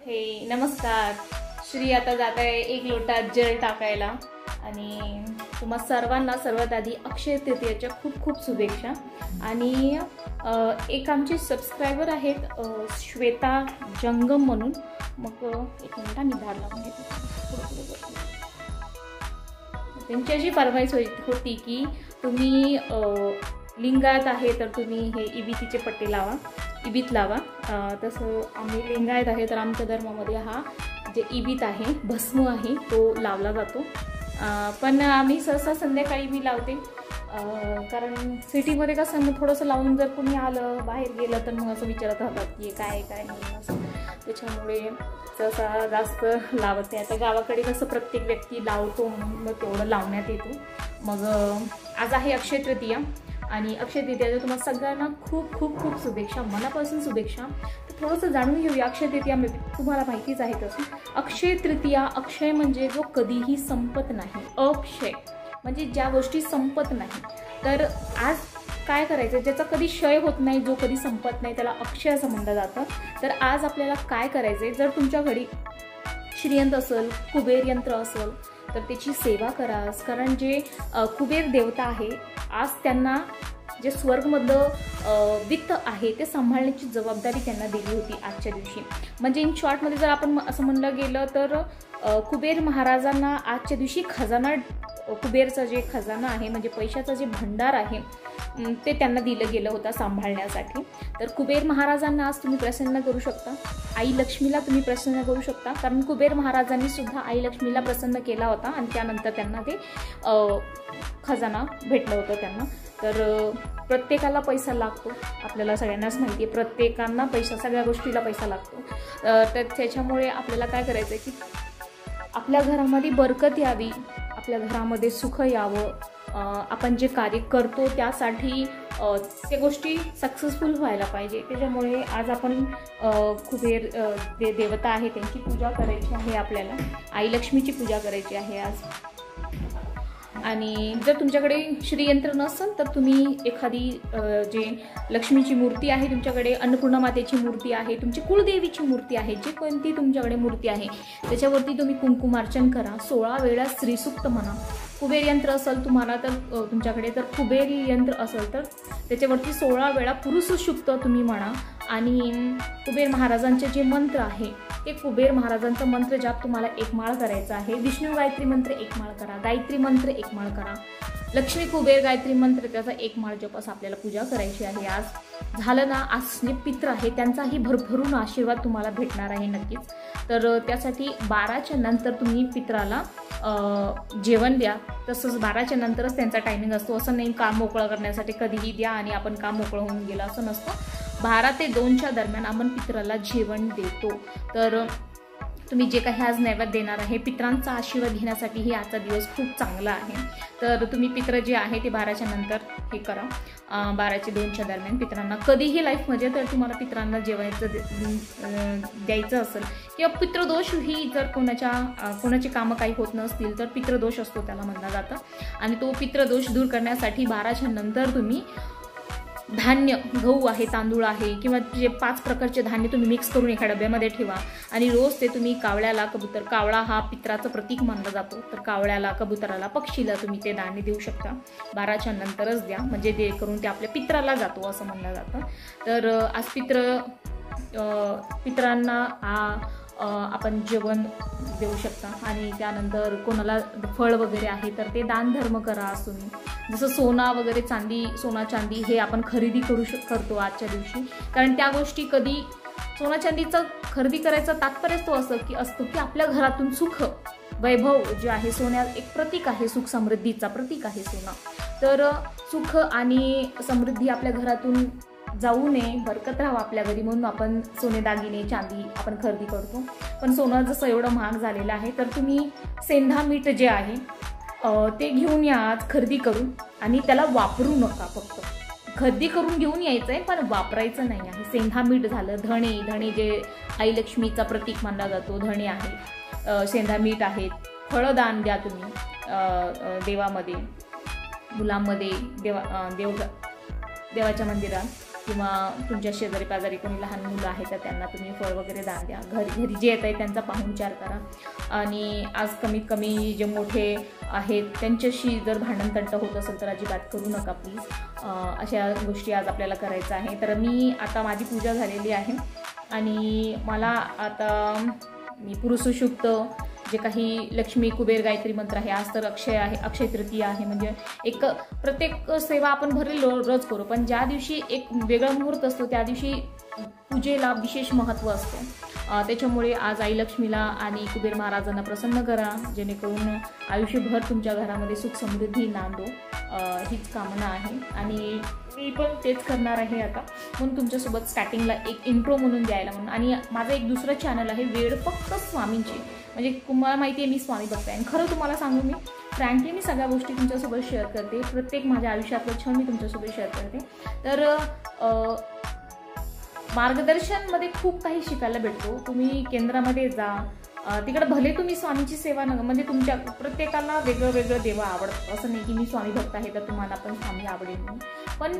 हे नमस्कार. श्री आता जात आहे 1 लोटा जल टाकायला आणि तुम्हा सर्वांना सर्वात आधी अक्षय तृतीयेच्या खूप खूप शुभेच्छा. आणि एक आमचे सबस्क्रायबर आहेत श्वेता जंगम म्हणून. मग एक मिनिट मी धार लावून घेते. त्यांची अशी फरमाईश होती की तुम्ही लिंगायत आहे तर तुम्ही हे इबितीचे पट्टे लावा, इबीत लावा. तसं आम्ही लिंगायत आहे तर आमच्या धर्मामध्ये हा जे इबीत आहे भस्म आहे तो लावला जातो. पण आम्ही सहसा संध्याकाळी मी लावते कारण सिटीमध्ये कसं मग थोडंसं लावून जर कोणी आलं बाहेर गेलं तर मग असं विचारत राहतात की काय काय नाही असं. त्याच्यामुळे सहसा जास्त लावते. आता गावाकडे कसं प्रत्येक व्यक्ती लावतो म्हणून मग तेवढं लावण्यात येतो. मग आज आहे अक्षय तृतीया आणि अक्षय तृतीयाच्या तुम्हाला सगळ्यांना खूप खूप खूप शुभेच्छा, मनापासून शुभेच्छा. तर थोडंसं जाणून घेऊया. अक्षय तृतीया तुम्हाला माहितीच आहे तसं. अक्षय तृतीया, अक्षय म्हणजे जो कधीही संपत नाही. अक्षय म्हणजे ज्या गोष्टी संपत नाही. तर आज काय करायचं, ज्याचा कधी क्षय होत नाही, जो कधी संपत नाही, त्याला अक्षय असं म्हणलं जातं. तर आज आपल्याला काय करायचं आहे, जर तुमच्या घरी श्रीयंत्र असेल, कुबेर यंत्र असेल तर त्याची सेवा करा. कारण जे कुबेर देवता आहे आज त्यांना जे स्वर्गमधलं वित्त आहे ते सांभाळण्याची जबाबदारी त्यांना दिली होती आजच्या दिवशी. म्हणजे इन शॉर्टमध्ये जर आपण असं म्हणलं गेलं तर कुबेर महाराजांना आजच्या दिवशी खजाना, कुबेरचा जे खजाना आहे म्हणजे पैशाचा जे भंडार आहे ते त्यांना दिलं गेलं होतं सांभाळण्यासाठी. तर कुबेर महाराजांना आज तुम्ही प्रसन्न करू शकता. आई लक्ष्मीला तुम्ही प्रसन्न करू शकता कारण कुबेर महाराजांनी सुद्धा आई लक्ष्मीला प्रसन्न केला होता आणि त्यानंतर त्यांना ते खजाना भेटलं होतं त्यांना. तर प्रत्येकाला पैसा लागतो, आपल्याला सगळ्यांनाच माहिती आहे. प्रत्येकांना पैसा, सगळ्या गोष्टीला पैसा लागतो. तर त्याच्यामुळे आपल्याला काय करायचं आहे की आपल्या घरामध्ये बरकत यावी, आपल्या घरामध्ये सुख यावं. आपण जे कार्य करतो त्यासाठी त्या गोष्टी सक्सेसफुल व्हायला पाहिजे. त्याच्यामुळे आज आपण कुबेर देवता आहे त्यांची पूजा करायची आहे. आपल्याला आई लक्ष्मीची पूजा करायची आहे आज. आणि जर तुमच्याकडे श्रीयंत्र नसेल तर तुम्ही एखादी जे लक्ष्मीची मूर्ती आहे तुमच्याकडे, अन्नपूर्णा मातेची मूर्ती आहे, तुमची कुळदेवीची मूर्ती आहे, जी कोणती तुमच्याकडे मूर्ती आहे त्याच्यावरती तुम्ही कुंकुमार्चन करा. 16 वेळा श्रीसूक्त म्हणा. कुबेर यंत्र असेल तुम्हाला तर तुमच्याकडे, तर कुबेर यंत्र असेल तर त्याच्यावरती 16 वेळा पुरुष सूक्त तुम्ही म्हणा. आणि कुबेर महाराजांचे जे मंत्र आहे ते कुबेर महाराजांचा मंत्र जाप तुम्हाला 1 माळ करायचा आहे. विष्णू गायत्री मंत्र 1 माळ करा, गायत्री मंत्र 1 माळ करा, लक्ष्मी कुबेर गायत्री मंत्र त्याचा 1 माळ जप असं आपल्याला पूजा करायची आहे आज. झालं ना. आज जे पित्र आहे त्यांचाही भरभरून आशीर्वाद तुम्हाला भेटणार आहे नक्कीच. तर त्यासाठी 12च्या नंतर तुम्ही पित्राला जेवण द्या. तसंच 12च्या नंतरच त्यांचा टायमिंग असतो. असं नाही काम मोकळं करण्यासाठी कधीही द्या आणि आपण काम मोकळं होऊन गेलं असं नसतं. 12 ते 2च्या दरम्यान आपण पित्राला जेवण देतो. तर तुम्ही जे काही आज नैवेद्य देणार आहे पित्रांचा आशीर्वाद घेण्यासाठीही आजचा दिवस खूप चांगला आहे. तर तुम्ही पित्र जे आहे ते 12च्या नंतर हे करा. 12 ते 2च्या दरम्यान पित्रांना कधीही लाईफमध्ये तर तुम्हाला पित्रांना जेवायचं द्यायचं असेल किंवा पितृदोष ही जर कोणाचे कामं काही होत नसतील तर पितृदोष असतो त्याला म्हणलं जातं. आणि तो पितृदोष दूर करण्यासाठी 12च्या नंतर तुम्ही धान्य, गहू आहे, तांदूळ आहे किंवा जे 5 प्रकारचे धान्य तुम्ही मिक्स करून एका डब्यामध्ये ठेवा आणि रोज ते तुम्ही कावळ्याला, कबूतर, कावळा हा पित्राचं प्रतीक मानला जातो, तर कावळ्याला, कबुतराला, पक्षीला तुम्ही ते धान्य देऊ शकता. 12च्या नंतरच द्या म्हणजे ते करून ते आपल्या पित्राला जातो असं म्हणलं जातं. तर आज पित्रांना आपण जेवण देऊ शकता. आणि त्यानंतर कोणाला फळ वगैरे आहे तर ते दान धर्म करा. तुम्ही जसं सोना वगैरे, चांदी, सोना चांदी हे आपण खरेदी करतो आजच्या दिवशी. कारण त्या गोष्टी कधी सोना चांदीचं खरेदी करायचं तात्पर्यच तो असतो की आपल्या घरातून सुख वैभव जे आहे, सोन्या एक प्रतीक आहे, सुख समृद्धीचा प्रतीक आहे सोना. तर सुख आणि समृद्धी आपल्या घरातून जाऊ नये, बरकत राहावं आपल्या घरी म्हणून आपण सोने दागिने, चांदी आपण खरेदी करतो. पण सोनं जसं एवढं महाग झालेलं आहे तर तुम्ही सेंधा मीठ जे आहे ते घेऊन या आज खरेदी करून. आणि त्याला वापरू नका, फक्त खरेदी करून घेऊन यायचं आहे पण वापरायचं नाही आहे. सेंधा मीठ झालं, धणे जे आई लक्ष्मीचा प्रतीक मानला जातो, धणे आहे, सेंधा मीठ आहेत. फळदान द्या तुम्ही देवामध्ये, मुलांमध्ये, देवाच्या मंदिरात. किंवा तुमच्या शेजारी पाजारी कोणी लहान मुलं आहेत तर त्यांना तुम्ही फळ वगैरे दान द्या. घरी जे येत आहे त्यांचा पाहुणचार करा. आणि आज कमीत कमी जे मोठे आहेत त्यांच्याशी जर भांडणतंट होत असेल तर अजिबात करू नका प्लीज. अशा गोष्टी आज आपल्याला करायचं आहे. तर मी आता माझी पूजा झालेली आहे आणि मला आता मी पुरुषसूक्त जे काही लक्ष्मी कुबेर गायत्री मंत्र आहे, आज तर अक्षय तृतीया आहे, म्हणजे एक प्रत्येक सेवा आपण भरली रोज करू, पण ज्या दिवशी एक वेगळा मुहूर्त असतो त्या दिवशी पूजेला विशेष महत्त्व असते. त्याच्यामुळे आज आई लक्ष्मीला आणि कुबेर महाराजांना प्रसन्न करा, जेणेकरून आयुष्यभर तुमच्या घरामध्ये सुख समृद्धी नांदो, हीच कामना आहे. आणि मी पण तेच करणार आहे आता, म्हणून तुमच्यासोबत स्टार्टिंगला एक इंट्रो म्हणून द्यायला म्हणून. आणि माझं एक दुसरं चॅनल आहे वेळ फक्त स्वामींची, म्हणजे तुम्हाला माहिती आहे मी स्वामी भक्त आहे. आणि खरं तुम्हाला सांगू मी फ्रँकली मी सगळ्या गोष्टी तुमच्यासोबत शेअर करते, प्रत्येक माझ्या आयुष्यातलं क्षण मी तुमच्यासोबत शेअर करते. तर मार्गदर्शनमध्ये खूप काही शिकायला भेटतो. तुम्ही केंद्रामध्ये जा, तिकडे भले तुम्ही स्वामीची सेवा म्हणजे तुमच्या प्रत्येकाला वेगळं वेगळं देव आवडतं. असं नाही की मी स्वामी भक्त आहे तर तुम्हाला पण स्वामी आवडेल म्हणून, पण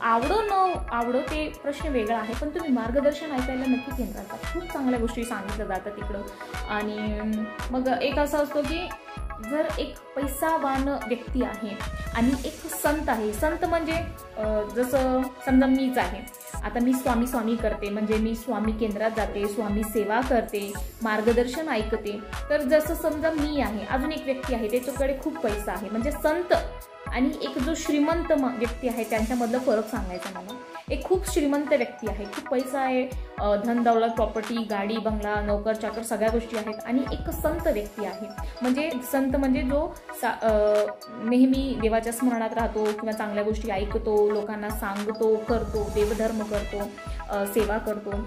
आवडो न आवडो ते प्रश्न वेगळा आहे. पण तुम्ही मार्गदर्शन ऐकायला नक्की केंद्रात जा, खूप चांगल्या गोष्टी सांगितल्या जातात तिकडं. आणि मग एक असं असतो की जर एक पैसावान व्यक्ती आहे आणि एक संत आहे, संत म्हणजे जसं समजा मीच आहे, आता मी स्वामी करते, म्हणजे मी स्वामी केंद्रात जाते, स्वामी सेवा करते, मार्गदर्शन ऐकते. तर जसं समजा मी आहे, अजून एक व्यक्ती आहे त्याच्याकडे खूप पैसा आहे, म्हणजे संत आणि एक जो श्रीमंत व्यक्ती आहे त्यांच्यामधलं फरक सांगायचा मला. एक खूप श्रीमंत व्यक्ती आहे, खूप पैसा आहे, धन दौलत प्रॉपर्टी गाडी बंगला नोकर चाकर सगळ्या गोष्टी आहेत. आणि एक संत व्यक्ती आहे, म्हणजे संत म्हणजे जो नेहमी देवाच्या स्मरणात राहतो किंवा चांगल्या गोष्टी ऐकतो, लोकांना सांगतो, करतो, देवधर्म करतो, सेवा करतो.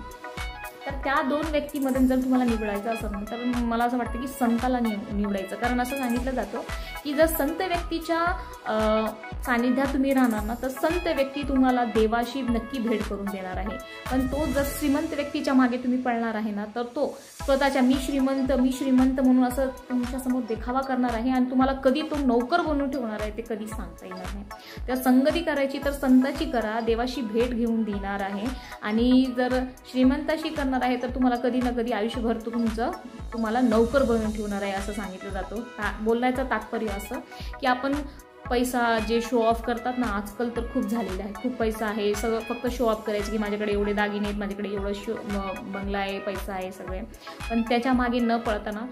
तर त्या दोन व्यक्तीमध्ये जर तुम्हाला निवडायचं असेल तर मला असं वाटतं की संताला निवडायचं. कारण असं सांगितलं जातं की जर संत व्यक्तीच्या सानिध्यात तुम्ही राहणार ना तर संत व्यक्ती तुम्हाला देवाशी नक्की भेट करून देणार आहे. पण तो जर श्रीमंत व्यक्तीच्या मागे तुम्ही पळणार आहे ना तर तो स्वतःच्या मी श्रीमंत म्हणून असं तुमच्यासमोर देखावा करणार आहे आणि तुम्हाला कधी तो नौकर बनवून ठेवणार आहे ते कधी सांगता येणार नाही. त्या संगती करायची तर संताची करा, देवाशी भेट घेऊन देणार आहे. आणि जर श्रीमंताशी करणार आहे तर तुम्हाला कधी ना कधी आयुष्यभर तुम्हाला नौकर बनवून ठेवणार आहे असं सांगितलं जातं. बोलण्याचं तात्पर्य असं की आपण पैसा जे शो ऑफ करतात ना आजकाल तर खूप झालेलं आहे, खूप पैसा आहे, सगळं फक्त शो ऑफ करायचं की माझ्याकडे एवढे दागिने आहेत, माझ्याकडे एवढं बंगला आहे, पैसा आहे सगळे. पण त्याच्या मागे न पळताना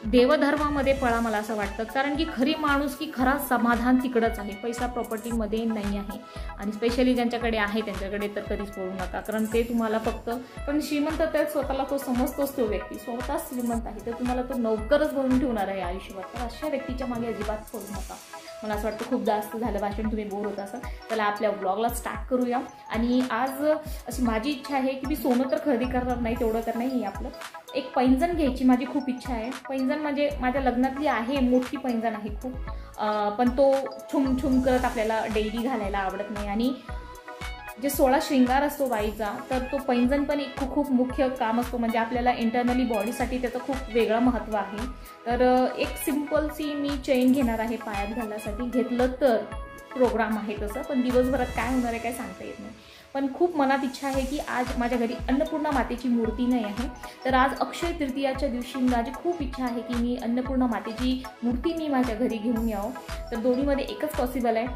देवधर्मामध्ये पळा मला असं वाटतं. कारण की खरी माणूस की खरा समाधान तिकडंच आहे, पैसा प्रॉपर्टीमध्ये नाही आहे. आणि स्पेशली ज्यांच्याकडे आहे त्यांच्याकडे तर कधीच पळू नका, कारण ते तुम्हाला फक्त पण श्रीमंत तर स्वतःला तो समजतोच, तो व्यक्ती स्वतः श्रीमंत आहे तर तुम्हाला तो नौकरच बनवून ठेवणार आहे आयुष्यभर. तर अशा व्यक्तीच्या मागे अजिबात पळू नका. मला असं वाटतं खूप जास्त झालं भाषण, तुम्ही बोर होत असाल. त्याला आपल्या ब्लॉगला स्टार्ट करूया. आणि आज अशी माझी इच्छा आहे की मी सोनं तर खरेदी करणार नाही, तेवढं तर नाही आपलं. एक पैंजण घ्यायची माझी खूप इच्छा आहे. पैंजण म्हणजे माझ्या लग्नातली आहे, मोठी पैंजण आहे खूप, पण तो छुम करत आपल्याला डेली घालायला आवडत नाही. आणि जे 16 श्रृंगार असतो बाईचा तर तो पैंजण पण एक खूप मुख्य काम असतो, म्हणजे आपल्याला इंटरनली बॉडीसाठी त्याचं खूप वेगळं महत्त्व आहे. तर एक सिम्पलसी मी चेन घेणार आहे पायात घालण्यासाठी, घेतलं तर प्रोग्राम आहे तसं, पण दिवसभरात काय होणार आहे काय सांगता येत नाही. पण खूप मनात इच्छा आहे की आज माझ्या घरी अन्नपूर्णा मातेची मूर्ती नाही आहे, तर आज अक्षय तृतीयाच्या दिवशी माझी खूप इच्छा आहे की मी अन्नपूर्णा मातेची मूर्ती मी माझ्या घरी घेऊन यावं. तर दोन्हीमध्ये एकच पॉसिबल आहे,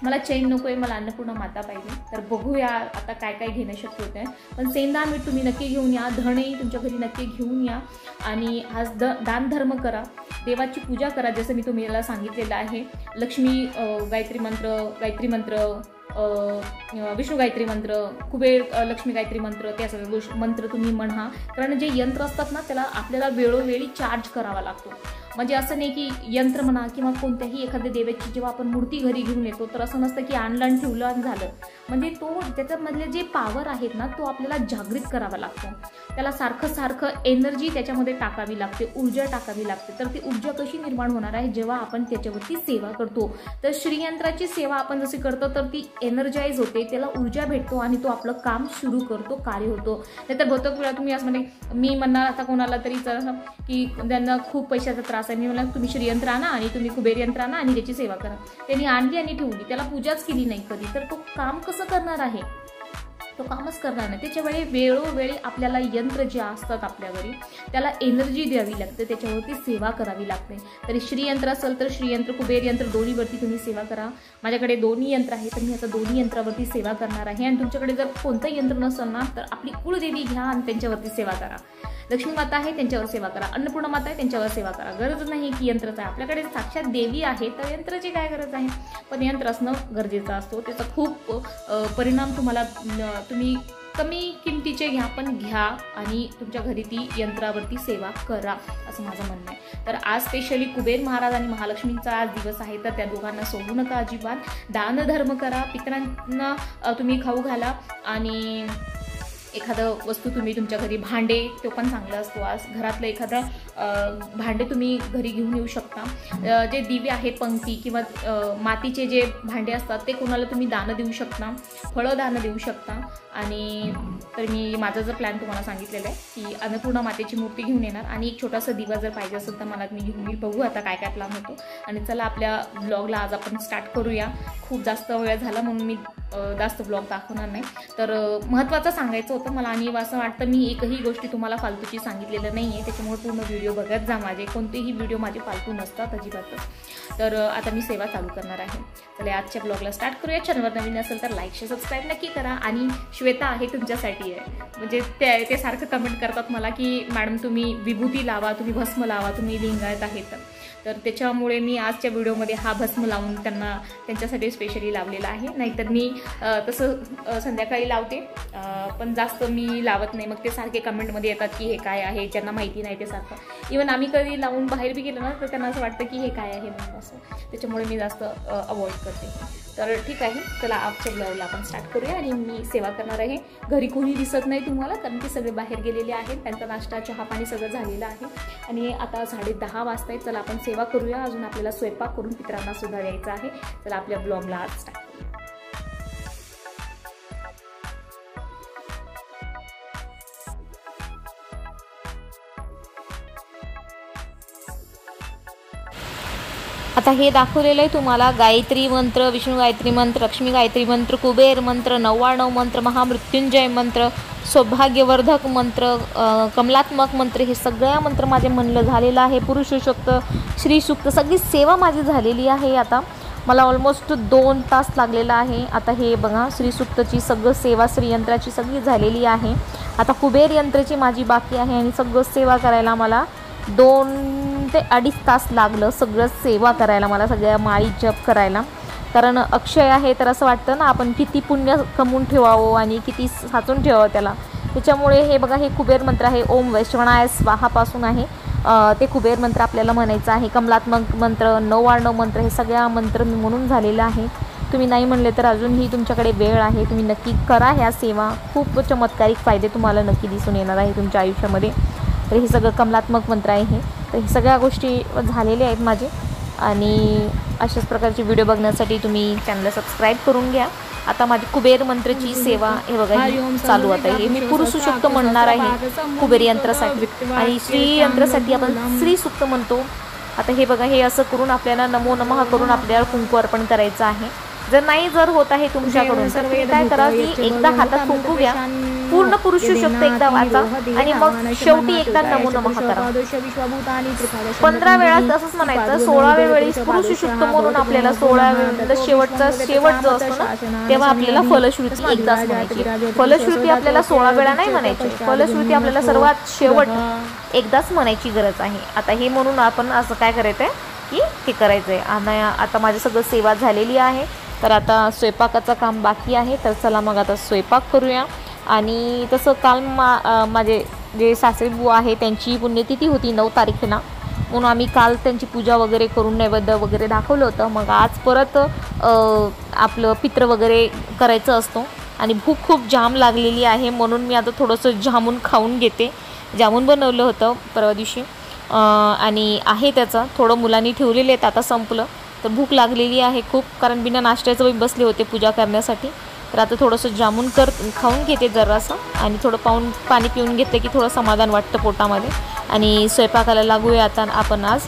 मला चैन नको आहे, मला अन्नपूर्णा माता पाहिजे. तर बघूया आता काय काय घेणं शक्य होतं आहे. पण सेंदा मीठ तुम्ही नक्की घेऊन या, धणही तुमच्या घरी नक्की घेऊन या. आणि आज दानधर्म करा, देवाची पूजा करा, जसं मी तुम्हाला सांगितलेलं आहे. लक्ष्मी गायत्री मंत्र विष्णू गायत्री मंत्र, कुबेर लक्ष्मी गायत्री मंत्र, त्या सगळ्या मंत्र तुम्ही म्हणा. कारण जे यंत्र असतात ना त्याला आपल्याला वेळोवेळी चार्ज करावा लागतो. म्हणजे असं नाही की यंत्र म्हणा किंवा कोणत्याही एखाद्या देवाची जेव्हा आपण मूर्ती घरी घेऊन येतो तर असं नसतं की आणलं आणि ठेवलं आणि झालं. म्हणजे तो त्याच्यामधले जे पॉवर आहेत ना तो आपल्याला जागृत करावा लागतो. त्याला सारखं एनर्जी त्याच्यामध्ये टाकावी लागते, ऊर्जा टाकावी लागते. तर ती ऊर्जा कशी निर्माण होणार आहे जेव्हा आपण त्याच्यावरती सेवा करतो. तर श्रीयंत्राची सेवा आपण जशी करतो तर ती एनर्जाइज होते, त्याला ऊर्जा भेटतो आणि तो आपलं काम सुरू करतो, कार्य होतो. नाहीतर बहुतेक वेळा तुम्ही असं म्हणजे मी म्हणणार आता कोणाला तरी की ज्यांना खूप पैशाचा त्रास त्रास आहे. मी म्हणलं तुम्ही श्रीयंत्र आणा आणि तुम्ही कुबेर यंत्र आणा आणि त्याची सेवा करा. त्यांनी आणली आणि ठेवली, त्याला पूजाच केली नाही कधी, तर तो काम कसं करणार आहे? तो कामच करणार नाही. त्याच्यावेळी वेळोवेळी आपल्याला यंत्र जे असतात आपल्या घरी त्याला एनर्जी द्यावी लागते, त्याच्यावरती सेवा करावी लागते. तरी श्रीयंत्र असेल तर श्रीयंत्र, कुबेर यंत्र दोन्हीवरती तुम्ही सेवा करा. माझ्याकडे दोन्ही यंत्र आहे, तर मी आता दोन्ही यंत्रावरती सेवा करणार आहे. आणि तुमच्याकडे जर कोणतं यंत्र नसेल ना, तर आपली कुळदेवी घ्या आणि त्यांच्यावरती सेवा करा. लक्ष्मी माता आहे त्यांच्यावर सेवा करा, अन्नपूर्णा माता आहे त्यांच्यावर सेवा करा. गरज नाही की यंत्रच आहे, आपल्याकडे साक्षात देवी आहे, तर यंत्राची काय गरज आहे? पण यंत्र असणं गरजेचं असतो. त्याचा खूप परिणाम तुम्हाला, तुम्ही कमी किमतीचे घ्या पण घ्या आणि तुमच्या घरी ती यंत्रावरती सेवा करा, असं माझं म्हणणं आहे. तर आज स्पेशली कुबेर महाराज आणि महालक्ष्मींचा आज दिवस आहे, तर त्या दोघांना सोडू नका अजिबात. दानधर्म करा, पितरांना तुम्ही खाऊ घाला आणि एखादं वस्तू तुम्ही तुमच्या घरी, भांडे, तो पण चांगला असतो. आज घरातलं एखादं भांडे तुम्ही घरी घेऊन येऊ शकता. जे दिवे आहेत पंक्ती किंवा मातीचे जे भांडे असतात ते कोणाला तुम्ही दानं देऊ शकता, फळं दानं देऊ शकता. आणि तर मी माझा जर प्लॅन तुम्हाला सांगितलेला आहे की अन्नपूर्णा मातेची मूर्ती घेऊन येणार आणि एक छोटासा दिवा जर पाहिजे असेल तर मला मी घेऊन येईल. बघू आता काय काय प्लॅन होतो. आणि चला आपल्या ब्लॉगला आज आपण स्टार्ट करूया. खूप जास्त वेळ झाला म्हणून मी जास्त ब्लॉग दाखवणार नाही. तर महत्त्वाचं सांगायचं होतं मला आणि असं वाटतं मी एकही गोष्टी तुम्हाला फालतूची सांगितलेलं नाही आहे, त्याच्यामुळे पूर्ण व्हिडिओ बघत जा. माझे कोणतेही व्हिडिओ माझे फालतू नसतात अजिबातच. तर आता मी सेवा चालू करणार आहे. चला आजच्या ब्लॉगला स्टार्ट करूया. चॅनलवर नवीन असेल तर लाईक शेअर सबस्क्राईब नक्की करा. आणि श्वेता आहे तुमच्यासाठी आहे, म्हणजे ते सारखं कमेंट करतात मला की मॅडम तुम्ही विभूती लावा, तुम्ही भस्म लावा, तुम्ही लिंगायत आहेत. तर त्याच्यामुळे मी आजच्या व्हिडिओमध्ये हा भस्म लावून त्यांच्यासाठी स्पेशली लावलेला आहे. नाहीतर मी तसं संध्याकाळी लावते पण जास्त मी लावत नाही. मग ते सारखे कमेंटमध्ये येतात की हे काय आहे, ज्यांना माहिती नाही ते सारखं. इवन आम्ही कधी लावून बाहेर बी गेलो ना तर त्यांना असं वाटतं की हे काय आहे म्हणून असं, त्याच्यामुळे मी जास्त अवॉइड करते. तर ठीक आहे, चला आजच्या ब्लॉगला आपण स्टार्ट करूया. आणि मी सेवा करणार आहे. घरी कोणी दिसत नाही तुम्हाला कारण की सगळे बाहेर गेलेले आहेत, त्यांचा नाश्ता चहा पाणी सगळं झालेलं आहे. आणि आता 10:30 वाजता आहेत. चला आपण सेवा करूया. अजून आपल्याला स्वयंपाक करून पितरांना सुद्धा द्यायचा आहे. चला आपल्या ब्लॉगला आज स्टार्ट करूया. आता हे दाखवलेलं आहे तुम्हाला गायत्री मंत्र, विष्णू गायत्री मंत्र, लक्ष्मी गायत्री मंत्र, कुबेर मंत्र, 99 मंत्र, महामृत्युंजय मंत्र, सौभाग्यवर्धक मंत्र, कमलात्मक मंत्र, हे सगळ्या मंत्र माझे म्हणलं झालेलं आहे. पुरुषोक्त, श्रीसूक्त, सगळी सेवा माझी झालेली आहे. आता मला ऑलमोस्ट 2 तास लागलेला आहे. आता हे बघा श्रीसूक्तची सगळं सेवा, श्रीयंत्राची सगळी झालेली आहे. आता कुबेर यंत्राची माझी बाकी आहे आणि सगळं सेवा करायला मला 2 ते 2.5 तास लागलं. सगळं सेवा करायला मला, सगळ्या माळी जप करायला. कारण अक्षय आहे तर असं वाटतं ना आपण किती पुण्य कमवून ठेवावं आणि किती साचून ठेवावं त्याला. त्याच्यामुळे हे बघा हे कुबेर मंत्र आहे. ओम वैश्वणाय स्वाहापासून आहे ते कुबेर मंत्र आपल्याला म्हणायचं आहे. कमलात्मक मंत्र, 99 मंत्र, हे सगळ्या मंत्र मी म्हणून झालेलं आहे. तुम्ही नाही म्हणले तर अजूनही तुमच्याकडे वेळ आहे, तुम्ही नक्की करा ह्या सेवा. खूप चमत्कारिक फायदे तुम्हाला नक्की दिसून येणार आहे तुमच्या आयुष्यामध्ये. तर हे सगळं कमलात्मक मंत्र आहे हे. तर हे सगळ्या गोष्टी झालेल्या आहेत माझे. आणि अशाच प्रकारचे व्हिडिओ बघण्यासाठी तुम्ही चॅनलला सबस्क्राईब करून घ्या. आता माझी कुबेर मंत्रची सेवा हे बघा चालू आता. हे मी पुरुषसूक्त म्हणणार आहे कुबेर यंत्रासाठी आणि श्री यंत्रासाठी आपण श्रीसूक्त म्हणतो. आता हे बघा हे असं करून आपल्याला नमो नमः करून आपल्याला कुंकू अर्पण करायचं आहे. जर होत आहे तुमच्याकडून तर तुम्ही काय करा की एकदा हातात कुंकू घ्या, पूर्ण पुरुषसूक्त एकदा वाचा आणि मग शेवटी एकदा नमो नमः करा. 15 वेळा तसंच म्हणायचं. 16व्या वेळी पुरुषसूक्त म्हणून आपल्याला 16व्या वेळी शेवट जो असतो ना तेव्हा आपल्याला फलश्रुती एकदाच म्हणायची. फलश्रुती आपल्याला 16 वेळा नाही म्हणायची. फलश्रुती आपल्याला सर्वात शेवट एकदाच म्हणायची गरज आहे. आता हे म्हणून आपण असं काय करायचं आहे की हे करायचं आहे. आणि आता माझी सगळं सेवा झालेली आहे. तर आता स्वयंपाकाचं काम बाकी आहे. तर चला मग आता स्वयंपाक करूया. आणि तसं काल माझे जे सासरेबुवा आहे त्यांची पुण्यतिथी होती 9 तारखेला, म्हणून आम्ही काल त्यांची पूजा वगैरे करून नैवेद्य वगैरे दाखवलं होतं. मग आज परत आपलं पित्र वगैरे करायचं असतो आणि भूक खूप जाम लागलेली आहे म्हणून मी आता थोडंसं जामून खाऊन घेते. जामून बनवलं होतं परवा दिवशी आणि आहे त्याचं थोडं मुलांनी ठेवलेले आहेत, आता संपलं. तर भूक लागलेली आहे खूप, कारण बिना नाश्त्याचं बसले होते पूजा करण्यासाठी. तर आता थोडंसं जामून खाऊन घेते जरासं आणि थोडं पाणी पिऊन घेते की थोडं समाधान वाटतं पोटामध्ये. आणि स्वयंपाकाला लागूया आता आपण आज.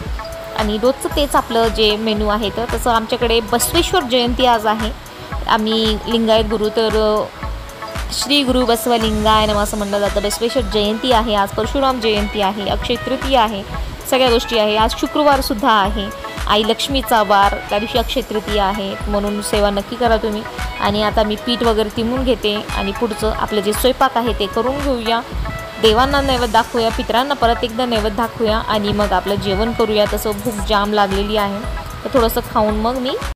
आणि रोजचं तेच आपलं जे मेनू आहे तर तसं आमच्याकडे बसवेश्वर जयंती आज आहे. आम्ही लिंगायत गुरु तर श्री गुरु बसवलिंगाय नमः असं म्हणलं जातं. बसवेश्वर जयंती आहे आज, परशुराम जयंती आहे, अक्षय तृतीया आहे, सगळ्या गोष्टी आहे. आज शुक्रवारसुद्धा आहे, आई लक्ष्मीचा वार, त्या दिवशी अक्षय तृतीया आहे, म्हणून सेवा नक्की करा तुम्ही. आणि आता मी पीठ वगैरे तिमून घेते आणि पुढचं आपलं जे स्वयंपाक आहे ते करून घेऊया. देवांना नैवेद्य दाखवूया, पितरांना परत एकदा नैवेद्य दाखवूया आणि मग आपलं जेवण करूया. तसं भूक जाम लागलेली आहे तर थोडंसं खाऊन मग मी